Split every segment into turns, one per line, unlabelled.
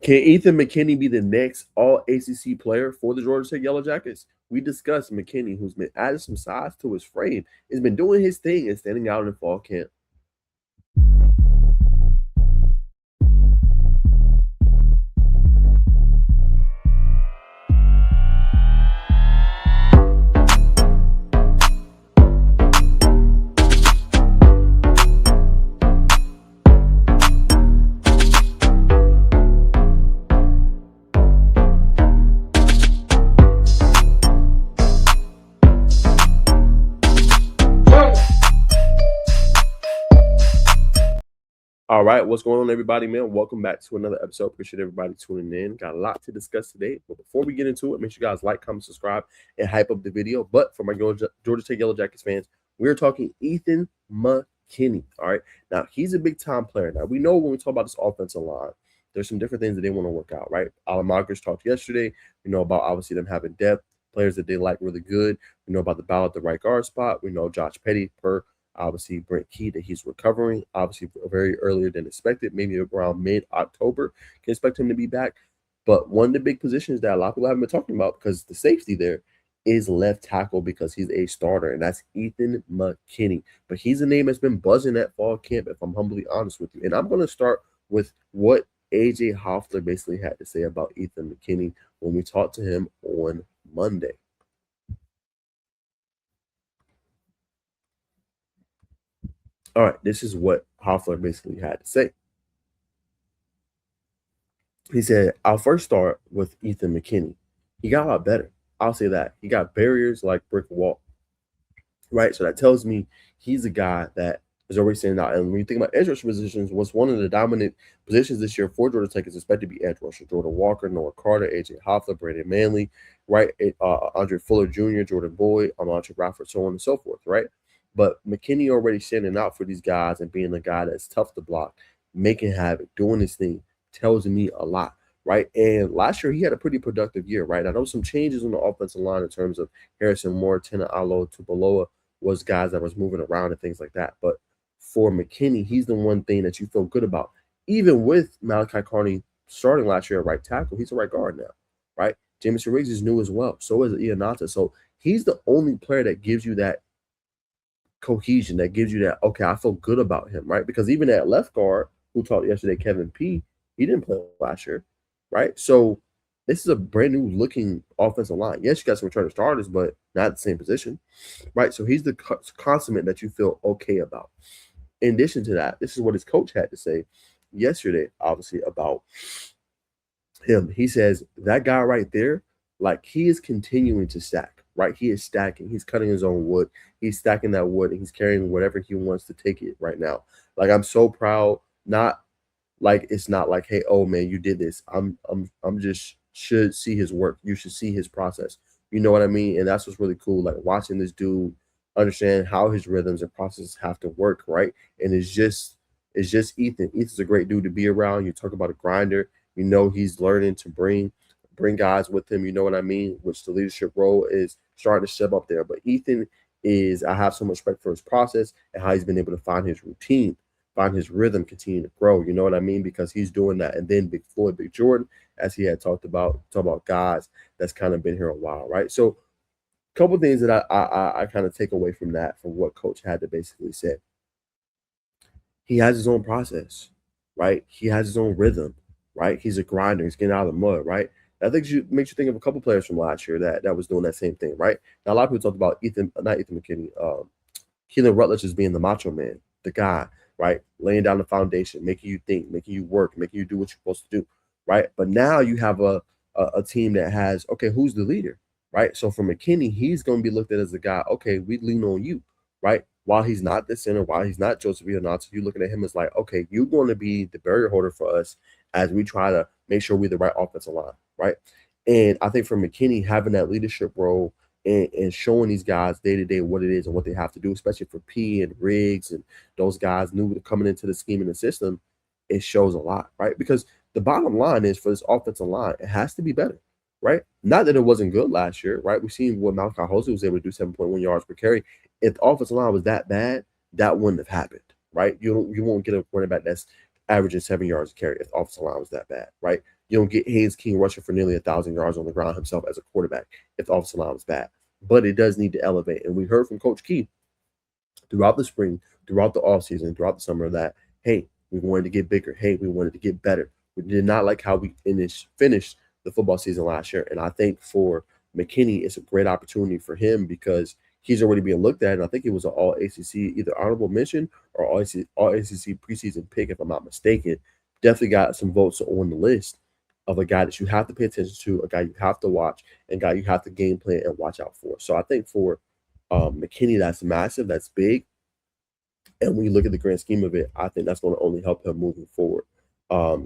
Can Ethan MacKenny be the next All-ACC player for the Georgia Tech Yellow Jackets? We discussed McKenny, who's been adding some size to his frame, has been doing his thing and standing out in fall camp. All right, what's going on, everybody, man? Welcome back to another episode. Appreciate everybody tuning in. Got a lot to discuss today. But before we get into it, make sure you guys like, comment, subscribe, and hype up the video. But for my Georgia Tech Yellow Jackets fans, we're talking Ethan MacKenny. All right, now he's a big-time player. Now, we know when we talk about this offensive line, there's some different things that they want to work out, right? Alamagers talked yesterday. We know about, obviously, them having depth, players that they like really good. We know about the battle at the right guard spot. We know Josh Petty, obviously, Brent that he's recovering, obviously very earlier than expected, maybe around mid-October. Can expect him to be back. But one of the big positions that a lot of people haven't been talking about, because the safety there, is left tackle, because he's a starter, and that's Ethan MacKenny. But he's a name that's been buzzing at fall camp, if I'm humbly honest with you. And I'm going to start with what A.J. Hoffler basically had to say about Ethan MacKenny when we talked to him on Monday. All right, this is what Hoffler basically had to say. He said, I'll first start with Ethan MacKenny. He got a lot better. I'll say that. He got barriers like brick wall, right? So that tells me he's a guy that is already standing out. And when you think about edge rusher positions, what's one of the dominant positions this year for Georgia Tech is expected to be edge rusher. Jordan Walker, Noah Carter, A.J. Hoffler, Brandon Manley, right? Andre Fuller Jr., Jordan Boyd, Amonte Bradford, so on and so forth, right? But MacKenny already standing out for these guys and being a guy that's tough to block, making havoc, doing his thing, tells me a lot, right? And last year, he had a pretty productive year, right? I know some changes on the offensive line in terms of Harrison Moore, Tena Alo, Tupaloa was guys that was moving around and things like that. But for MacKenny, he's the one thing that you feel good about. Even with Malachi Carney starting last year at right tackle, he's a right guard now, right? Jameson Riggs is new as well. So is Ianata. So he's the only player that gives you that cohesion, that gives you that, okay, I feel good about him, right? Because even at left guard, who talked yesterday, Kevin P., he didn't play last year, right? So this is a brand new looking offensive line. Yes, you got some returning starters, but not the same position, right? So he's the consummate that you feel okay about. In addition to that, this is what his coach had to say yesterday, obviously, about him. He says, that guy right there, like, he is continuing to stack, right? He is stacking. He's cutting his own wood. He's stacking that wood, and he's carrying whatever he wants to take it right now. Like, I'm so proud. Not like, it's not like, hey, oh man, you did this. I'm just should see his work. You should see his process. You know what I mean? And that's what's really cool. Like, watching this dude understand how his rhythms and processes have to work, right? And it's just Ethan. Ethan's a great dude to be around. You talk about a grinder. You know he's learning to bring guys with him. You know what I mean? Which the leadership role is starting to step up there. But Ethan is, I have so much respect for his process and how he's been able to find his routine, find his rhythm, continue to grow. You know what I mean? Because he's doing that. And then Big Floyd, Big Jordan, as he had talked about guys that's kind of been here a while, right? So a couple of things that I kind of take away from that, from what Coach had to basically say. He has his own process, right? He has his own rhythm, right? He's a grinder. He's getting out of the mud, right? That makes you think of a couple players from last year that was doing that same thing, right? Now, a lot of people talk about not Ethan MacKenny, Keelan Rutledge as being the macho man, the guy, right? Laying down the foundation, making you think, making you work, making you do what you're supposed to do, right? But now you have a team that has, okay, who's the leader, right? So for MacKenny, he's going to be looked at as the guy, okay, we lean on you, right? While he's not the center, while he's not Joseph Ionato, you're looking at him as like, okay, you're going to be the barrier holder for us as we try to make sure we're the right offensive line, right? And I think for MacKenny, having that leadership role and showing these guys day to day what it is and what they have to do, especially for P and Riggs and those guys new coming into the scheme and the system, it shows a lot, right? Because the bottom line is, for this offensive line, it has to be better, right? Not that it wasn't good last year, right? We've seen what Malachi Hosey was able to do, 7.1 yards per carry. If the offensive line was that bad, that wouldn't have happened, right? You won't get a running back that's averaging 7 yards a carry if the offensive line was that bad, right? You don't get Haynes King rushing for nearly 1,000 yards on the ground himself as a quarterback if the offensive line was bad. But it does need to elevate. And we heard from Coach Key throughout the spring, throughout the offseason, throughout the summer that, hey, we wanted to get bigger. Hey, we wanted to get better. We did not like how we finished the football season last year. And I think for McKenny, it's a great opportunity for him because he's already being looked at. And I think it was an All-ACC, either honorable mention or All-ACC preseason pick, if I'm not mistaken. Definitely got some votes on the list of a guy that you have to pay attention to, a guy you have to watch, and a guy you have to game plan and watch out for. So I think for McKenny, that's massive, that's big. And when you look at the grand scheme of it, I think that's going to only help him moving forward.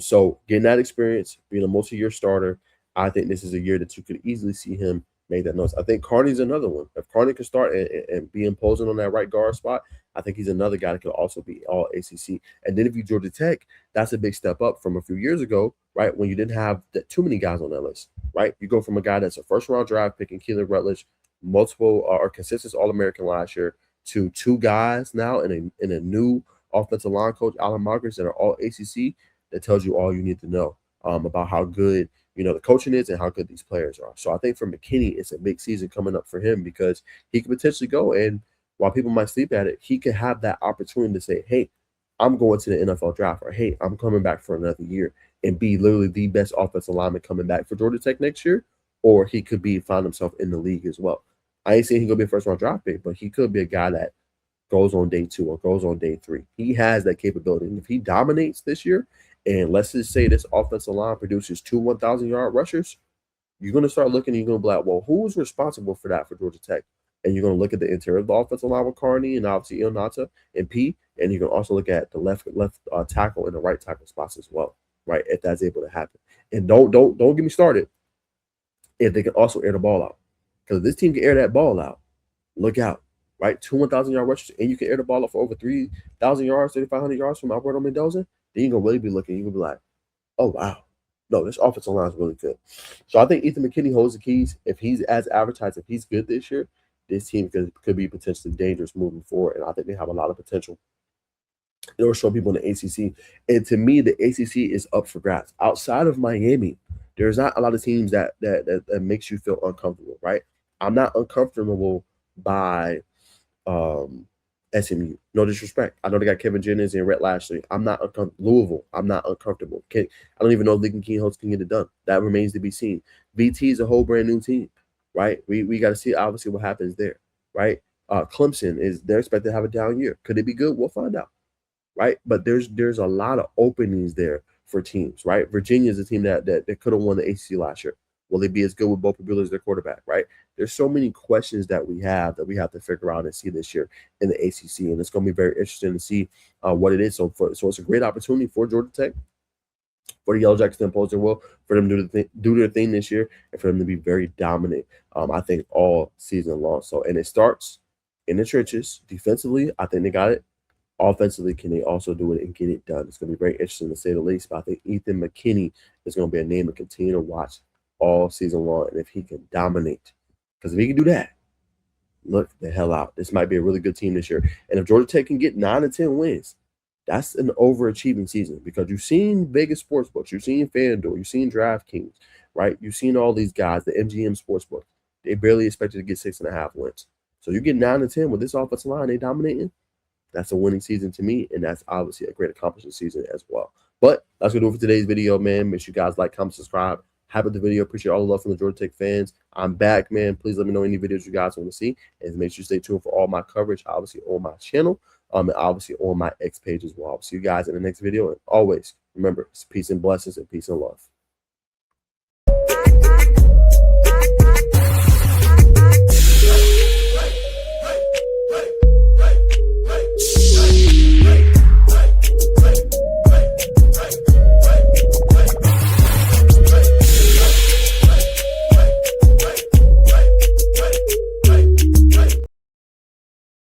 So getting that experience, being a multi-year starter, I think this is a year that you could easily see him make that noise. I think Carney's another one. If Carney can start and be imposing on that right guard spot, I think he's another guy that could also be All-ACC. And then if you Georgia Tech, that's a big step up from a few years ago, right, when you didn't have too many guys on that list, right? You go from a guy that's a first-round draft pick in Keelan Rutledge, multiple or consistent All-American last year, to two guys now in a new offensive line coach, Alan Marcus, that are All-ACC. That tells you all you need to know about how good the coaching is and how good these players are. So I think for McKenny, it's a big season coming up for him because he could potentially go, and while people might sleep at it, he could have that opportunity to say, hey, I'm going to the NFL draft, or hey, I'm coming back for another year, and be literally the best offensive lineman coming back for Georgia Tech next year, or he could find himself in the league as well. I ain't saying he's going to be a first-round draft pick, but he could be a guy that goes on day 2 or goes on day 3. He has that capability. And if he dominates this year, and let's just say this offensive line produces 2 1,000-yard rushers, you're going to start looking and you're going to be like, well, who's responsible for that for Georgia Tech? And you're going to look at the interior of the offensive line with Carney and obviously Ilnata and P, and you can also look at the left tackle and the right tackle spots as well, right, if that's able to happen. And don't get me started if they can also air the ball out. Because if this team can air that ball out, look out, right? 2 1,000-yard rushers, and you can air the ball out for over 3,000 yards, 3,500 yards from Alberto Mendoza, then you're going to really be looking. You're going to be like, oh, wow. No, this offensive line is really good. So I think Ethan MacKenny holds the keys. If he's as advertised, if he's good this year, this team could be potentially dangerous moving forward. And I think they have a lot of potential. It'll show people in the ACC. And to me, the ACC is up for grabs. Outside of Miami, there's not a lot of teams that makes you feel uncomfortable, right? I'm not uncomfortable by SMU. No disrespect. I know they got Kevin Jennings and Rhett Lashley. I'm not uncomfortable. Louisville, I'm not uncomfortable. I don't even know if Lincoln Keynotes can get it done. That remains to be seen. VT is a whole brand new team, right? We got to see obviously what happens there, right? Clemson they're expected to have a down year. Could it be good? We'll find out, right? But there's a lot of openings there for teams, right? Virginia is a team that could have won the ACC last year. Will they be as good with Bo Bueller as their quarterback, right? There's so many questions that we have to figure out and see this year in the ACC, and it's going to be very interesting to see what it is. So it's a great opportunity for Georgia Tech, for the Yellow Jackets to impose their will, for them to do their thing this year, and for them to be very dominant, I think, all season long. So, and it starts in the trenches. Defensively, I think they got it. Offensively, can they also do it and get it done? It's going to be very interesting to say the least, but I think Ethan MacKenny is going to be a name to continue to watch all season long. And if he can dominate, because if he can do that, look the hell out. This might be a really good team this year. And if Georgia Tech can get 9 to 10 wins, that's an overachieving season, because you've seen Vegas Sportsbooks, you've seen FanDuel, you've seen DraftKings, right? You've seen all these guys, the MGM Sportsbook. They barely expected to get 6.5 wins. So you get 9 to 10 with this offensive line, they dominating. That's a winning season to me, and that's obviously a great accomplishment season as well. But that's going to do it for today's video, man. Make sure you guys like, comment, subscribe. Happy with the video. Appreciate all the love from the Georgia Tech fans. I'm back, man. Please let me know any videos you guys want to see, and make sure you stay tuned for all my coverage, obviously, on my channel, and obviously on my X page as well. I'll see you guys in the next video, and always remember, it's peace and blessings and peace and love.